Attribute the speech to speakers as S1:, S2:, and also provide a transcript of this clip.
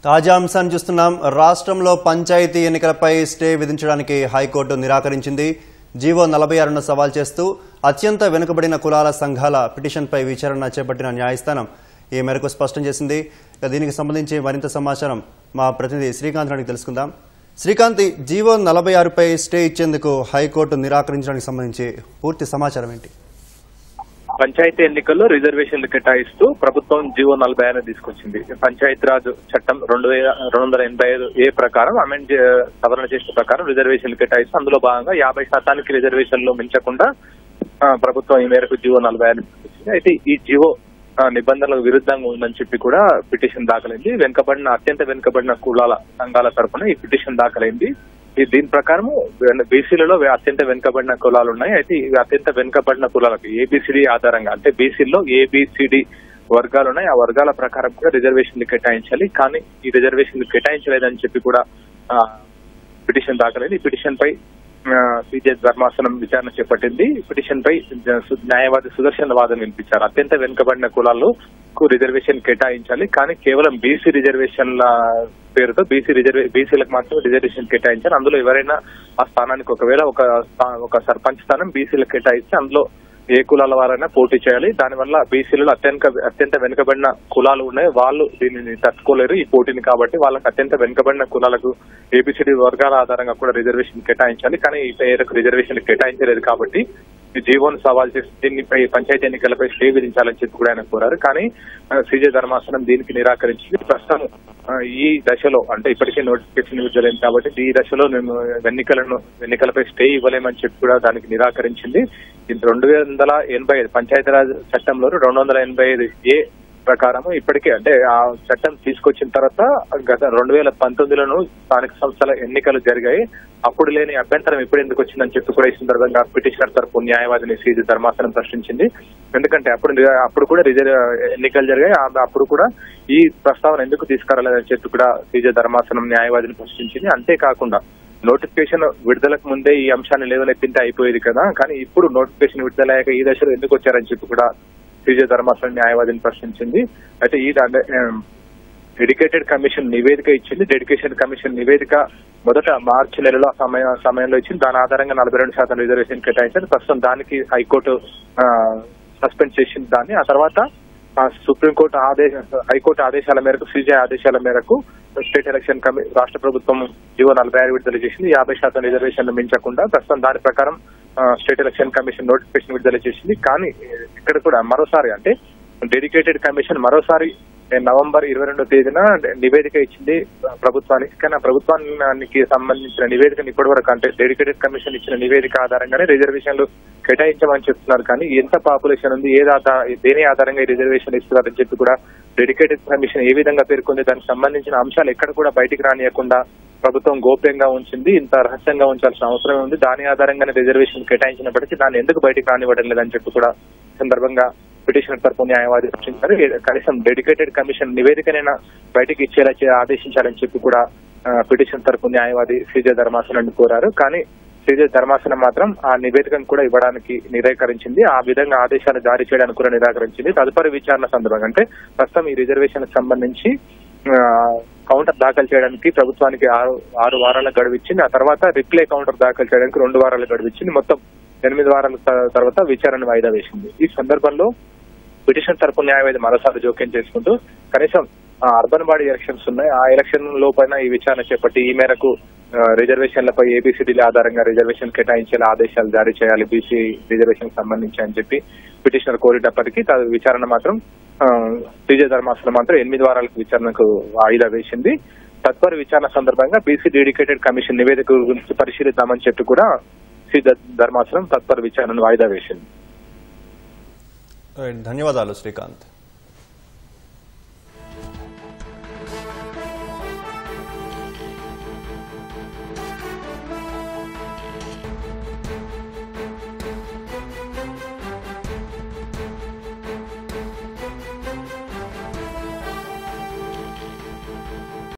S1: తాజా అంశాన్ని చూస్తున్నాం. రాష్ట్రంలో పంచాయతీ ఎన్నికలపై స్టే విధించడానికి హైకోర్టు నిరాకరించింది. జీవో 46ను సవాల్ చేస్తూ అత్యంత వెనుకబడిన కులాల సంఘాల పిటిషన్పై విచారణ చేపట్టిన న్యాయస్థానం ఈ మేరకు స్పష్టం చేసింది. దీనికి సంబంధించి మరింత సమాచారం మా ప్రతినిధి శ్రీకాంత్ రెడ్డికి తెలుసుకుందాం. శ్రీకాంత్, జీవో 46పై స్టే ఇచ్చేందుకు హైకోర్టు నిరాకరించడానికి సంబంధించి పూర్తి సమాచారం ఏంటి?
S2: పంచాయతీ ఎన్నికల్లో రిజర్వేషన్లు కేటాయిస్తూ ప్రభుత్వం జీవో 46 తీసుకొచ్చింది. పంచాయతీరాజ్ చట్టం 2285 ప్రకారం అమెండ్ సవరణ చేసిన ప్రకారం రిజర్వేషన్లు కేటాయిస్తూ అందులో భాగంగా 50% రిజర్వేషన్లు మించకుండా ప్రభుత్వం ఈ మేరకు జీవో 46 తీసుకొచ్చింది. అయితే ఈ జీవో నిబంధనలకు విరుద్ధంగా ఉందని చెప్పి కూడా పిటిషన్ దాఖలైంది. అత్యంత వెనుకబడిన కులాల సంఘాల తరఫున ఈ పిటిషన్ దాఖలైంది. దీని ప్రకారం బీసీలలో అత్యంత వెనుకబడిన కులాలు ఉన్నాయి. అయితే ఇవి అత్యంత వెనుకబడిన కులాలకు ఏబిసిడి ఆధారంగా, అంటే బీసీలో ఏబిసిడి వర్గాలు ఉన్నాయి. ఆ వర్గాల ప్రకారం కూడా రిజర్వేషన్లు కేటాయించాలి. కానీ ఈ రిజర్వేషన్లు కేటాయించలేదని చెప్పి కూడా పిటిషన్ దాఖలైంది. ఈ పిటిషన్ పై సిజే ధర్మాసనం విచారణ చేపట్టింది. పిటిషన్ పై న్యాయవాది సుదర్శన్ వాదన వినిపించారు. అత్యంత వెనుకబడిన కులాలకు రిజర్వేషన్ కేటాయించాలి, కానీ కేవలం బీసీ రిజర్వేషన్ల పేరుతో బీసీలకు మాత్రం రిజర్వేషన్ కేటాయించాలి. అందులో ఎవరైనా ఆ స్థానానికి ఒకవేళ ఒక సర్పంచ్ స్థానం బీసీలకు కేటాయిస్తే అందులో ఏ కులాల వారైనా పోటీ చేయాలి. దానివల్ల బీసీలలో అత్యంత వెనుకబడిన కులాలు ఉన్నాయి, వాళ్ళు దీనిని తట్టుకోలేరు ఈ పోటీని. కాబట్టి వాళ్ళకి అత్యంత వెనుకబడిన కులాలకు ఏబిసిడి వర్గాల ఆధారంగా కూడా రిజర్వేషన్ కేటాయించాలి. కానీ ఈ పేరుకు రిజర్వేషన్ కేటాయించలేదు కాబట్టి ఈ జీవోను సవాల్ చేసి దీనిపై పంచాయతీ ఎన్నికలపై స్టే విధించాలని చెప్పి కూడా ఆయన కోరారు. కానీ సిజే ధర్మాసనం దీనికి నిరాకరించింది. ప్రస్తుతం ఈ దశలో, అంటే ఇప్పటికే నోటిఫికేషన్ విడుదలైంది కాబట్టి ఈ దశలో మేము ఎన్నికలపై స్టే ఇవ్వలేమని చెప్పి కూడా దానికి నిరాకరించింది. 285 పంచాయతీరాజ్ చట్టంలో 285A ప్రకారం ఇప్పటికే, అంటే ఆ చట్టం తీసుకొచ్చిన తర్వాత గత 2019లో స్థానిక సంస్థల ఎన్నికలు జరిగాయి. అప్పుడు లేని అభ్యంతరం ఇప్పుడు ఎందుకు వచ్చిందని చెప్పి కూడా ఈ సందర్భంగా పిటిషనర్ తరపు న్యాయవాదిని సిజే ధర్మాసనం ప్రశ్నించింది. ఎందుకంటే అప్పుడు కూడా ఎన్నికలు జరిగాయి, అప్పుడు కూడా ఈ ప్రస్తావన ఎందుకు తీసుకురాలేదని చెప్పి కూడా సిజే ధర్మాసనం న్యాయవాదిని ప్రశ్నించింది. అంతేకాకుండా నోటిఫికేషన్ విడుదలకు ముందే ఈ అంశాన్ని లేవనెత్తింటే అయిపోయేది కదా, కానీ ఇప్పుడు నోటిఫికేషన్ విడుదలయ్యాక ఈ దశలో ఎందుకు వచ్చారని చెప్పి కూడా సిజే ధర్మాసనం న్యాయవాదిని ప్రశ్నించింది. అయితే డెడికేటెడ్ కమిషన్ నివేదిక ఇచ్చింది. డెడికేషన్ కమిషన్ నివేదిక మొదట మార్చి నెలలో సమయంలో ఇచ్చింది. దాని ఆధారంగా 42% రిజర్వేషన్ కేటాయించారు. ప్రస్తుతం దానికి హైకోర్టు సస్పెండ్ చేసింది దాన్ని. ఆ తర్వాత సుప్రీంకోర్టు హైకోర్టు ఆదేశాల మేరకు, సిజే ఆదేశాల మేరకు స్టేట్ ఎలక్షన్ రాష్ట్ర ప్రభుత్వం జీవో 46 విడుదల చేసింది. 50% రిజర్వేషన్లు మించకుండా. ప్రస్తుతం దాని ప్రకారం స్టేట్ ఎలక్షన్ కమిషన్ నోటిఫికేషన్ విడుదల చేసింది. కానీ ఇక్కడ కూడా మరోసారి, అంటే డెడికేటెడ్ కమిషన్ మరోసారి నవంబర్ 22వ తేదీన నివేదిక ఇచ్చింది ప్రభుత్వానికి. కానీ ఆ ప్రభుత్వానికి సంబంధించిన నివేదికను ఇప్పటి వరకు, అంటే డెడికేటెడ్ కమిషన్ ఇచ్చిన నివేదిక ఆధారంగానే రిజర్వేషన్లు కేటాయించమని చెప్తున్నారు. కానీ ఎంత పాపులేషన్ ఉంది, దేని ఆధారంగా ఈ రిజర్వేషన్ ఇస్తున్నారని చెప్పి కూడా డెడికేటెడ్ కమిషన్ ఏ విధంగా పేర్కొంది, దానికి సంబంధించిన అంశాలు ఎక్కడ కూడా బయటికి రానియకుండా ప్రభుత్వం గోప్యంగా ఉంచింది. ఇంత రహస్యంగా ఉంచాల్సిన అవసరం ఉంది. దాని ఆధారంగానే రిజర్వేషన్ కేటాయించినప్పటికీ దాన్ని ఎందుకు బయటికి రానివ్వడం లేదని చెప్పి కూడా సందర్భంగా పిటిషనర్ తరపు న్యాయవాది ప్రశ్నించారు. కనీసం డెడికేటెడ్ కమిషన్ నివేదికనైనా బయటకు ఇచ్చేలా ఆదేశించాలని చెప్పి కూడా పిటిషన్ తరపు న్యాయవాది సిజే ధర్మాసనాన్ని కోరారు. కానీ సిజే ధర్మాసనం మాత్రం ఆ నివేదికను కూడా ఇవ్వడానికి నిరాకరించింది. ఆ విధంగా ఆదేశాలు జారీ చేయడానికి కూడా నిరాకరించింది. తదుపరి విచారణ సందర్భంగా, అంటే ప్రస్తుతం ఈ రిజర్వేషన్ సంబంధించి కౌంటర్ దాఖలు చేయడానికి ప్రభుత్వానికి 6 వారాల గడువు ఇచ్చింది. ఆ తర్వాత రిప్లై కౌంటర్ దాఖలు చేయడానికి 2 వారాల గడువు ఇచ్చింది. మొత్తం 8 వారాల తర్వాత విచారణ వాయిదా వేసింది. ఈ సందర్భంలో పిటిషన్ తరపు న్యాయవాది మరోసారి జోక్యం చేసుకుంటూ కనీసం అర్బన్ బాడీ ఎలక్షన్స్ ఉన్నాయి, ఆ ఎలక్షన్ లోపైన ఈ విచారణ చేపట్టి ఈ మేరకు రిజర్వేషన్లపై ఏబిసిడీల ఆధారంగా రిజర్వేషన్ కేటాయించేలా ఆదేశాలు జారీ చేయాలి బీసీ రిజర్వేషన్ సంబంధించి అని చెప్పి పిటిషనర్ కోరేటప్పటికీ విచారణ మాత్రం సిజే ధర్మాసనం మాత్రం 8 వారాలకు విచారణకు వాయిదా వేసింది. తదుపరి విచారణ సందర్భంగా బీసీ డెడికేటెడ్ కమిషన్ నివేదిక గురించి పరిశీలిద్దామని చెప్పి కూడా సిజే ధర్మాసనం తదుపరి విచారణను వాయిదా వేసింది.
S1: ధన్యవాదాలు శ్రీకాంత్.